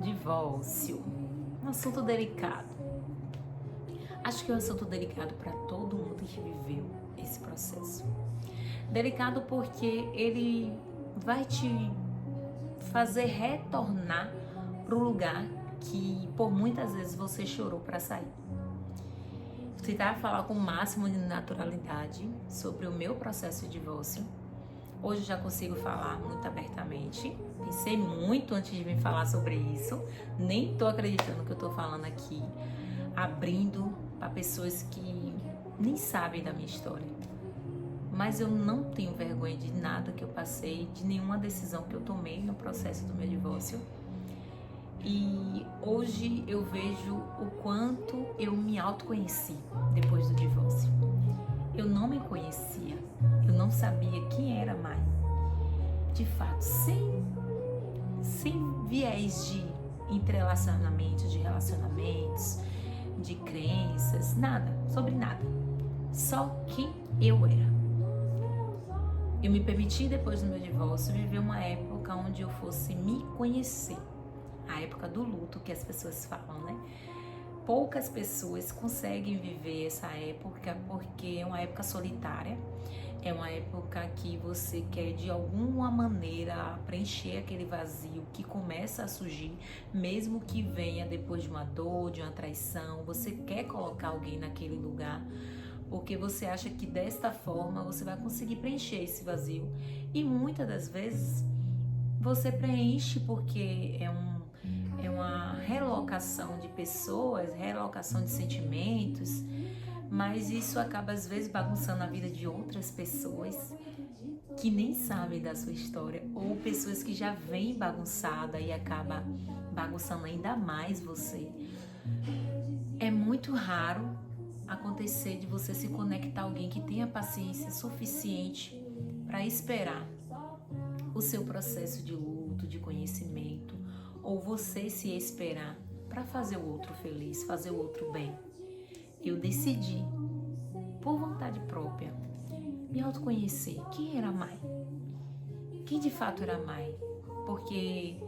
Divórcio. Um assunto delicado. Acho que é um assunto delicado para todo mundo que viveu esse processo. Delicado porque ele vai te fazer retornar para o lugar que por muitas vezes você chorou para sair. Vou tentar falar com o máximo de naturalidade sobre o meu processo de divórcio. Hoje já consigo falar muito abertamente. Pensei muito antes de vir falar sobre isso. Nem tô acreditando que eu tô falando aqui, abrindo para pessoas que nem sabem da minha história. Mas eu não tenho vergonha de nada que eu passei, de nenhuma decisão que eu tomei no processo do meu divórcio. E hoje eu vejo o quanto eu me autoconheci depois do divórcio. Eu não me conhecia, eu não sabia quem era Mai. De fato, sem viés de entrelaçamento, de relacionamentos, de crenças, nada, sobre nada. Só quem eu era. Eu me permiti, depois do meu divórcio, viver uma época onde eu fosse me conhecer. A época do luto que as pessoas falam, né? Poucas pessoas conseguem viver essa época porque é uma época solitária, é uma época que você quer de alguma maneira preencher aquele vazio que começa a surgir, mesmo que venha depois de uma dor, de uma traição, você quer colocar alguém naquele lugar, porque você acha que desta forma você vai conseguir preencher esse vazio. E muitas das vezes você preenche porque é uma relocação de pessoas, relocação de sentimentos, mas isso acaba às vezes bagunçando a vida de outras pessoas que nem sabem da sua história, ou pessoas que já vêm bagunçada e acaba bagunçando ainda mais você. É muito raro acontecer de você se conectar a alguém que tenha paciência suficiente para esperar o seu processo de luto, de conhecimento, ou você se esperar para fazer o outro feliz, fazer o outro bem. Eu decidi, por vontade própria, me autoconhecer. Quem era a Mai? Quem de fato era a Mai? Porque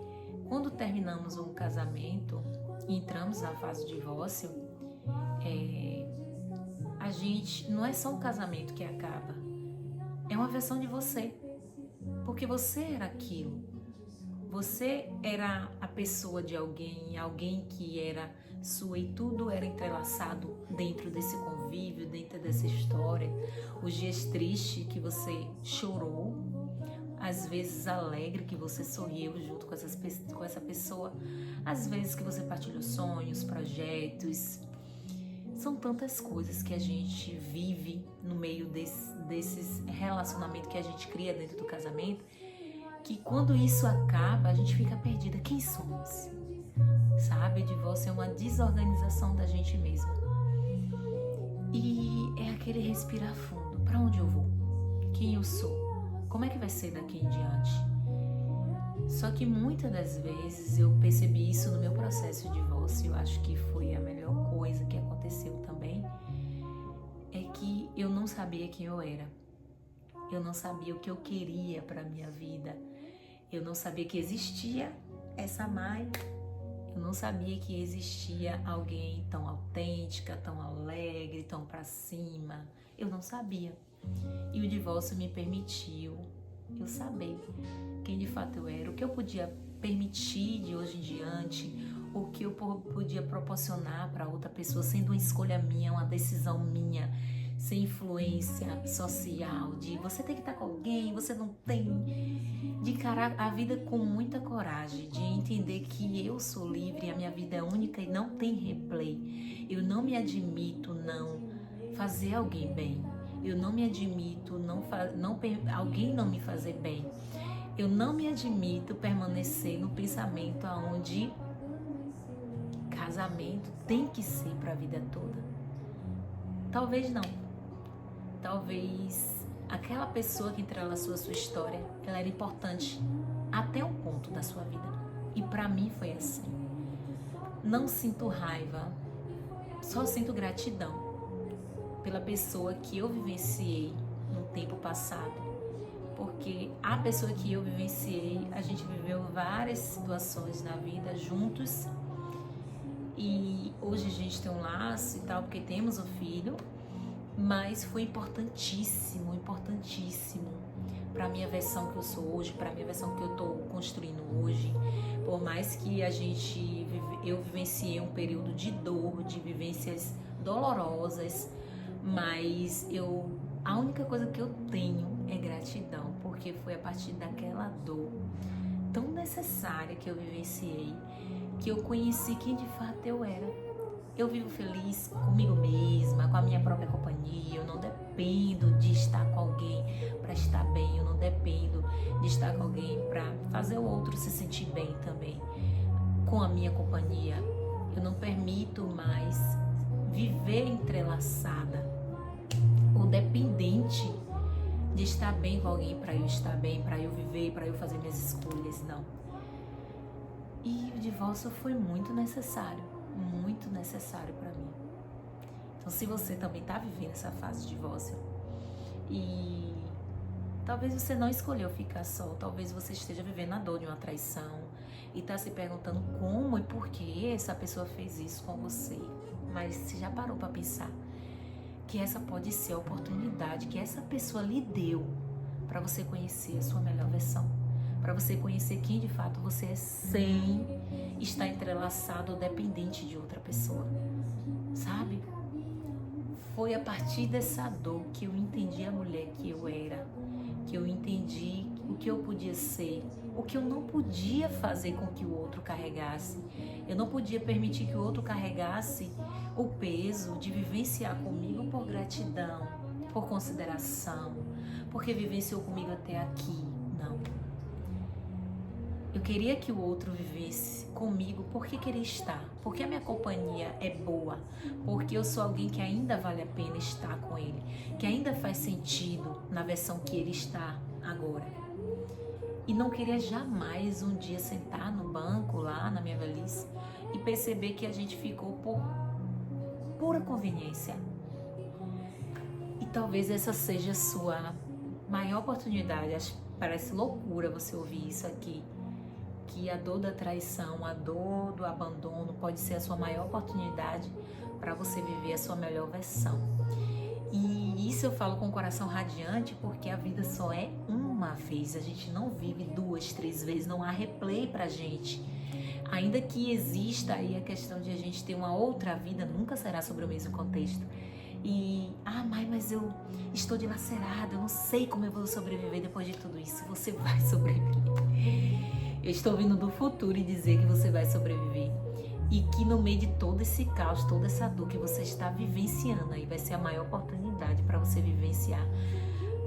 quando terminamos um casamento e entramos na fase de divórcio, a gente não é só um casamento que acaba, é uma versão de você, porque você era aquilo. Você era a pessoa de alguém, alguém que era sua, e tudo era entrelaçado dentro desse convívio, dentro dessa história. Os dias tristes que você chorou, às vezes alegre que você sorriu junto com essa pessoa, às vezes que você partilhou sonhos, projetos. São tantas coisas que a gente vive no meio desses relacionamentos que a gente cria dentro do casamento, que quando isso acaba, a gente fica perdida. Quem somos? Sabe? O divórcio é uma desorganização da gente mesma. E é aquele respirar fundo. Para onde eu vou? Quem eu sou? Como é que vai ser daqui em diante? Só que muitas das vezes eu percebi isso no meu processo de divórcio. Eu acho que foi a melhor coisa que aconteceu também. É que eu não sabia quem eu era. Eu não sabia o que eu queria para minha vida. Eu não sabia que existia essa Mai. Eu não sabia que existia alguém tão autêntica, tão alegre, tão pra cima. Eu não sabia. E o divórcio me permitiu eu saber quem de fato eu era, o que eu podia permitir de hoje em diante, o que eu podia proporcionar para outra pessoa, sendo uma escolha minha, uma decisão minha, sem influência social, de você tem que estar com alguém, você não tem, de encarar a vida com muita coragem, de entender que eu sou livre, a minha vida é única e não tem replay. Eu não me admito não fazer alguém bem, eu não me admito alguém não me fazer bem, eu não me admito permanecer no pensamento onde casamento tem que ser para a vida toda. Talvez não. Talvez aquela pessoa que entrelaçou a sua história, ela era importante até um ponto da sua vida. E pra mim foi assim. Não sinto raiva, só sinto gratidão pela pessoa que eu vivenciei no tempo passado. Porque porque a pessoa que eu vivenciei, a gente viveu várias situações na vida juntos, e hoje a gente tem um laço e tal, porque temos um filho, mas foi importantíssimo, importantíssimo para a minha versão que eu sou hoje, para a minha versão que eu estou construindo hoje. Por mais que eu vivenciei um período de dor, de vivências dolorosas, mas a única coisa que eu tenho é gratidão, porque foi a partir daquela dor tão necessária que eu vivenciei, que eu conheci quem de fato eu era. Eu vivo feliz comigo mesma, com a minha própria companhia. Eu não dependo de estar com alguém para estar bem. Eu não dependo de estar com alguém para fazer o outro se sentir bem também. Com a minha companhia, eu não permito mais viver entrelaçada ou dependente de estar bem com alguém para eu estar bem, para eu viver, para eu fazer minhas escolhas. Não. E o divórcio foi muito necessário para mim. Então, se você também está vivendo essa fase de divórcio e talvez você não escolheu ficar só, talvez você esteja vivendo a dor de uma traição e está se perguntando como e por que essa pessoa fez isso com você, mas você já parou para pensar que essa pode ser a oportunidade que essa pessoa lhe deu para você conhecer a sua melhor versão, para você conhecer quem de fato você é sem estar entrelaçado ou dependente de outra pessoa, sabe? Foi a partir dessa dor que eu entendi a mulher que eu era, que eu entendi o que eu podia ser, o que eu não podia fazer com que o outro carregasse. Eu não podia permitir que o outro carregasse o peso de vivenciar comigo por gratidão, por consideração, porque vivenciou comigo até aqui. Não. Eu queria que o outro vivesse comigo porque queria estar, porque a minha companhia é boa, porque eu sou alguém que ainda vale a pena estar com ele, que ainda faz sentido na versão que ele está agora. E não queria jamais um dia sentar no banco lá na minha velhice e perceber que a gente ficou por pura conveniência. E talvez essa seja a sua maior oportunidade. Parece loucura você ouvir isso aqui, que a dor da traição, a dor do abandono pode ser a sua maior oportunidade para você viver a sua melhor versão. E isso eu falo com o coração radiante, porque a vida só é uma vez, a gente não vive 2, 3 vezes, não há replay pra gente. Ainda que exista aí a questão de a gente ter uma outra vida, nunca será sobre o mesmo contexto. E, mas eu estou dilacerada, eu não sei como eu vou sobreviver depois de tudo isso. Você vai sobreviver. Eu estou vindo do futuro e dizer que você vai sobreviver. E que no meio de todo esse caos, toda essa dor que você está vivenciando aí, vai ser a maior oportunidade para você vivenciar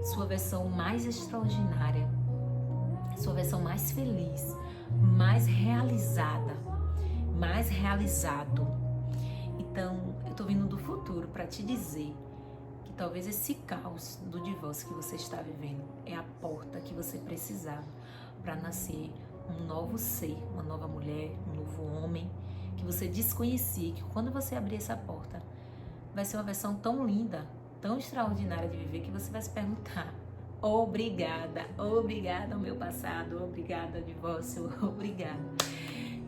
sua versão mais extraordinária, sua versão mais feliz, mais realizada, mais realizado. Então, eu estou vindo do futuro para te dizer que talvez esse caos do divórcio que você está vivendo é a porta que você precisava para nascer um novo ser, uma nova mulher, um novo homem, que você desconhecia, que quando você abrir essa porta, vai ser uma versão tão linda, tão extraordinária de viver, que você vai se perguntar: obrigada, obrigada ao meu passado, obrigada ao divórcio, obrigada.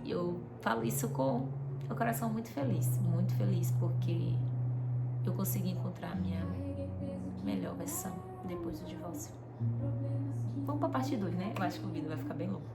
E eu falo isso com o coração muito feliz, porque eu consegui encontrar a minha melhor versão depois do divórcio. Vamos para a parte 2, né? Eu acho que o vídeo vai ficar bem longo.